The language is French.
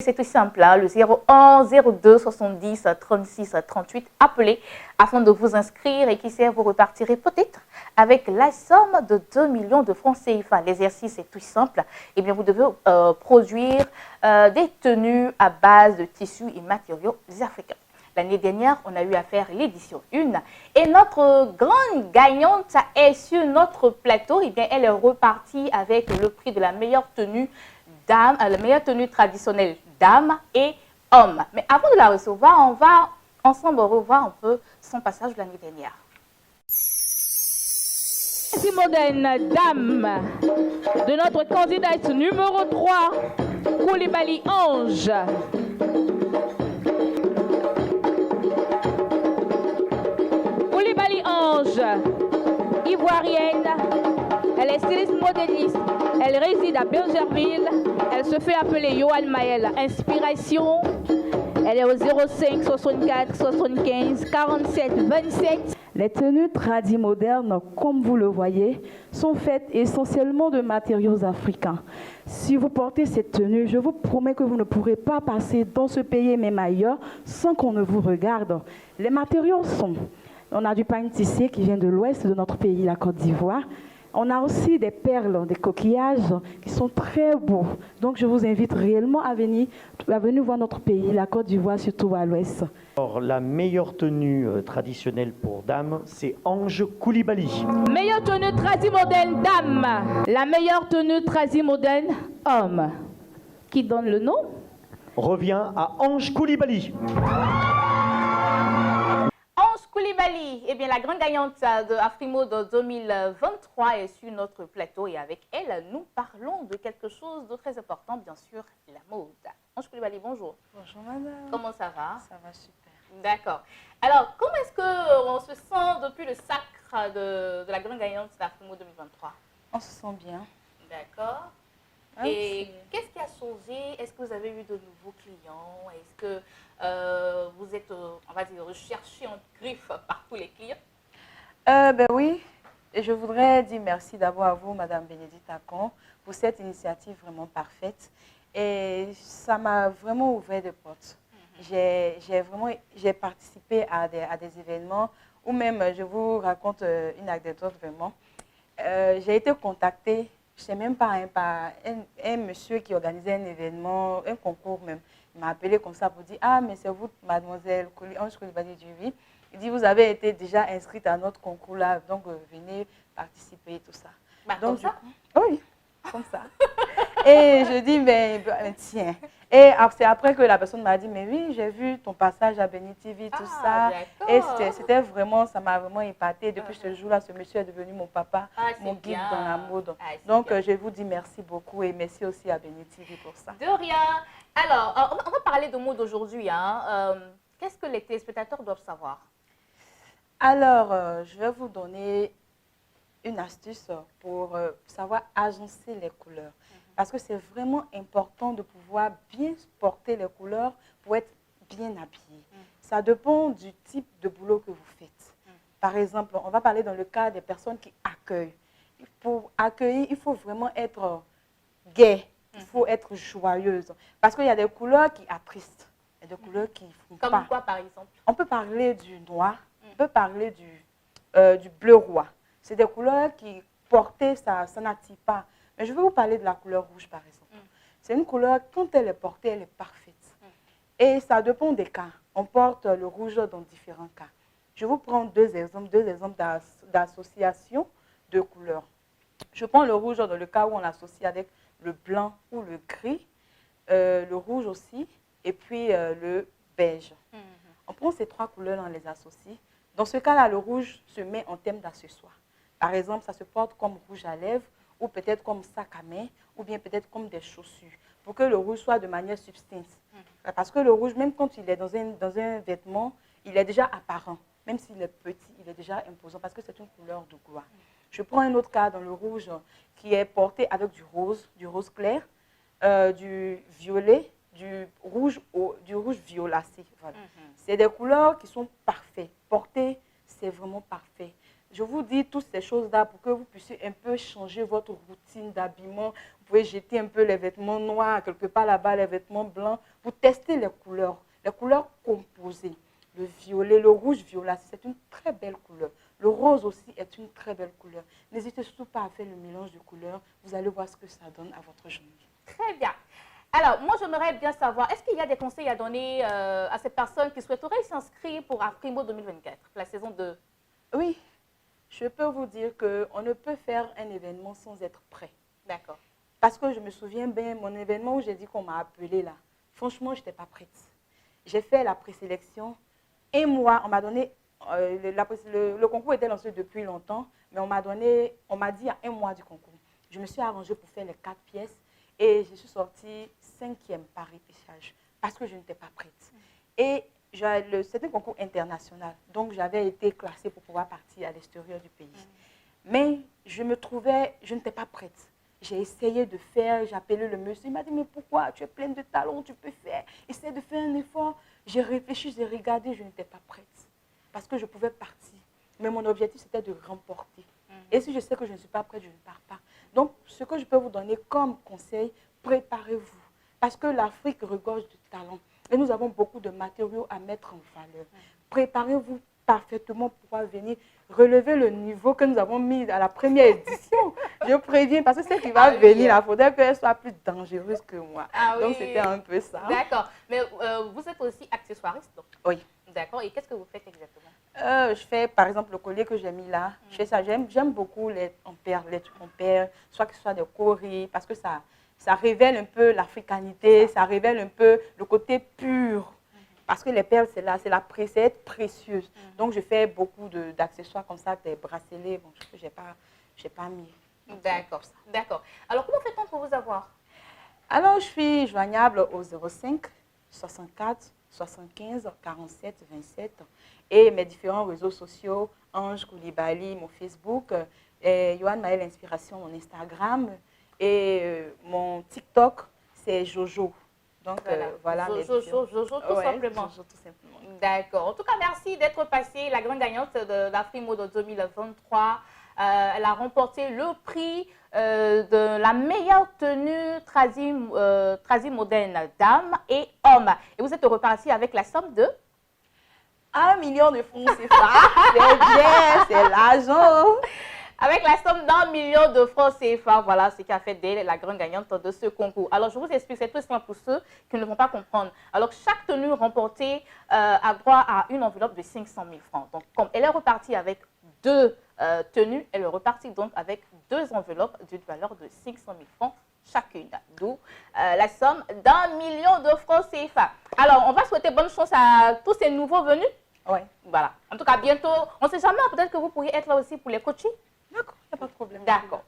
C'est tout simple, hein, le 01 02 70 36 38. Appelez afin de vous inscrire et qui sait, vous repartirez peut-être avec la somme de 2 millions de francs CFA. L'exercice est tout simple. Eh bien, vous devez produire des tenues à base de tissus et matériaux africains. L'année dernière, on a eu à faire l'édition 1 et notre grande gagnante est sur notre plateau. Eh bien, elle est repartie avec le prix de la meilleure tenue dame, la meilleure tenue traditionnelle dame et homme. Mais avant de la recevoir, on va ensemble revoir un peu son passage de l'année dernière. Si moderne dame de notre candidate numéro 3, Koulibaly Ange. Koulibaly Ange, ivoirienne, elle est styliste modéliste, elle réside à Bergerville, elle se fait appeler Yohan Maël Inspiration, elle est au 05 64 75 47 27. Les tenues tradis modernes, comme vous le voyez, sont faites essentiellement de matériaux africains. Si vous portez cette tenue, je vous promets que vous ne pourrez pas passer dans ce pays, même ailleurs, sans qu'on ne vous regarde. Les matériaux sont... On a du pain tissé qui vient de l'ouest de notre pays, la Côte d'Ivoire. On a aussi des perles, des coquillages qui sont très beaux. Donc je vous invite réellement à venir voir notre pays, la Côte d'Ivoire, surtout à l'ouest. Alors, la meilleure tenue traditionnelle pour dame, c'est Ange Koulibaly. Meilleure tenue tradi moderne dame. La meilleure tenue tradi moderne homme. Qui donne le nom? Revient à Ange Koulibaly. Koulibaly, eh bien, la grande gagnante de Afrimode 2023 est sur notre plateau et avec elle, nous parlons de quelque chose de très important, bien sûr, la mode. Ange Koulibaly, bonjour. Bonjour madame. Comment ça va? Ça va super. D'accord. Alors, comment est-ce qu'on se sent depuis le sacre de la grande gagnante d'Afrimode 2023? On se sent bien. D'accord. Et qu'est-ce qui a changé? Est-ce que vous avez eu de nouveaux clients? Est-ce que vous êtes, on va dire, recherché en griffe par tous les clients? Ben oui, et je voudrais dire merci d'abord à vous, madame Bénédicte Akon, pour cette initiative vraiment parfaite. Et ça m'a vraiment ouvert des portes. J'ai participé à des événements où même, je vous raconte une anecdote vraiment. J'ai été contactée. Je ne sais même pas, par un monsieur qui organisait un événement, un concours même. Il m'a appelé comme ça pour dire « Ah, mais c'est vous, mademoiselle Ange Koulibaly du oui. » Il dit « Vous avez été déjà inscrite à notre concours là, donc venez participer et tout ça. » Donc, comme ça? Oui, comme ça. Et je dis « Mais tiens. » Et c'est après que la personne m'a dit « Mais oui, j'ai vu ton passage à Béni TV, tout ça. » Et c'était vraiment, ça m'a vraiment épaté. Depuis ce jour-là, ce monsieur est devenu mon papa, mon guide dans la mode. Donc, je vous dis merci beaucoup et merci aussi à Béni TV pour ça. De rien. Alors, on va parler de mode aujourd'hui. Hein. Qu'est-ce que les téléspectateurs doivent savoir? Alors, je vais vous donner une astuce pour savoir agencer les couleurs. Parce que c'est vraiment important de pouvoir bien porter les couleurs pour être bien habillé. Ça dépend du type de boulot que vous faites. Par exemple, on va parler dans le cas des personnes qui accueillent. Pour accueillir, il faut vraiment être gai, il faut être joyeuse. Parce qu'il y a des couleurs qui attristent, il y a des couleurs qui ne font pas. Comme quoi, par exemple? On peut parler du noir, on peut parler du bleu roi. C'est des couleurs qui, portées, ça n'attire pas. Mais je vais vous parler de la couleur rouge, par exemple. C'est une couleur, quand elle est portée, elle est parfaite. Et ça dépend des cas. On porte le rouge dans différents cas. Je vous prends deux exemples d'association de couleurs. Je prends le rouge dans le cas où on l'associe avec le blanc ou le gris, le rouge aussi, et puis le beige. On prend ces trois couleurs, on les associe. Dans ce cas-là, le rouge se met en thème d'accessoire. Par exemple, ça se porte comme rouge à lèvres, ou peut-être comme sac à main, ou bien peut-être comme des chaussures, pour que le rouge soit de manière substance. Parce que le rouge, même quand il est dans un vêtement, il est déjà apparent. Même s'il est petit, il est déjà imposant, parce que c'est une couleur de gloire. Je prends un autre cas dans le rouge, qui est porté avec du rose clair, du violet, du rouge violacé. Voilà. C'est des couleurs qui sont parfaites. Portées, c'est vraiment parfait. Je vous dis toutes ces choses-là pour que vous puissiez un peu changer votre routine d'habillement. Vous pouvez jeter un peu les vêtements noirs, quelque part là-bas, les vêtements blancs. Vous testez les couleurs composées. Le violet, le rouge violet, c'est une très belle couleur. Le rose aussi est une très belle couleur. N'hésitez surtout pas à faire le mélange de couleurs. Vous allez voir ce que ça donne à votre journée. Très bien. Alors, moi, j'aimerais bien savoir, est-ce qu'il y a des conseils à donner à ces personnes qui souhaiteraient s'inscrire pour Afrimo 2024, la saison 2? Oui, je peux vous dire qu'on ne peut faire un événement sans être prêt. D'accord. Parce que je me souviens bien, mon événement où j'ai dit qu'on m'a appelé là, franchement, je n'étais pas prête. J'ai fait la présélection. Un mois, on m'a donné, le concours était lancé depuis longtemps, mais on m'a dit il y a un mois du concours. Je me suis arrangée pour faire les 4 pièces et je suis sortie 5e par repêchage parce que je n'étais pas prête. Et c'était un concours international, donc j'avais été classée pour pouvoir partir à l'extérieur du pays. Mais je n'étais pas prête. J'ai essayé de faire, j'ai appelé le monsieur, il m'a dit, mais pourquoi? Tu es pleine de talent, tu peux faire. Essaie de faire un effort. J'ai réfléchi, j'ai regardé, je n'étais pas prête. Parce que je pouvais partir. Mais mon objectif, c'était de remporter. Et si je sais que je ne suis pas prête, je ne pars pas. Donc, ce que je peux vous donner comme conseil, préparez-vous. Parce que l'Afrique regorge de talent. Et nous avons beaucoup de matériaux à mettre en valeur. Préparez-vous parfaitement pour pouvoir venir relever le niveau que nous avons mis à la première édition. Je préviens, parce que celle qui va venir, il faudrait qu'elle soit plus dangereuse que moi. Donc, c'était un peu ça. D'accord. Mais vous êtes aussi accessoiriste, donc? Oui. D'accord. Et qu'est-ce que vous faites exactement? Je fais, par exemple, le collier que j'ai mis là. Je fais ça. J'aime beaucoup les trucs en perles, soit que ce soit des coris, parce que ça révèle un peu l'africanité, ça révèle un peu le côté pur. Parce que les perles, c'est être précieuse. Donc, je fais beaucoup d'accessoires comme ça, des bracelets, bon, que je n'ai pas mis. D'accord, d'accord. Alors, comment fait-on pour vous avoir? Alors, je suis joignable au 05 64 75 47 27 et mes différents réseaux sociaux, Ange Koulibaly, mon Facebook, Yohan Maël Inspiration, mon Instagram et mon TikTok, c'est Jojo. Donc, voilà. Jojo, tout simplement. Jojo, tout simplement. D'accord. En tout cas, merci d'être passée la grande gagnante de l'Afrimo de 2023. Elle a remporté le prix de la meilleure tenue tradi moderne, dames et hommes. Et vous êtes reparti avec la somme de 1 million de francs CFA. C'est bien, c'est l'argent. Avec la somme d'1 million de francs CFA, voilà ce qui a fait d'elle la grande gagnante de ce concours. Alors, je vous explique, c'est tout simple pour ceux qui ne vont pas comprendre. Alors, chaque tenue remportée a droit à une enveloppe de 500 000 francs. Donc, comme elle est repartie avec 2 tenues, elle est repartie donc avec 2 enveloppes d'une valeur de 500 000 francs chacune. D'où la somme d'1 million de francs CFA. Alors, on va souhaiter bonne chance à tous ces nouveaux venus. Oui. Voilà. En tout cas, bientôt, on ne sait jamais, peut-être que vous pourriez être là aussi pour les coachings. D'accord, il n'y a pas de problème. D'accord.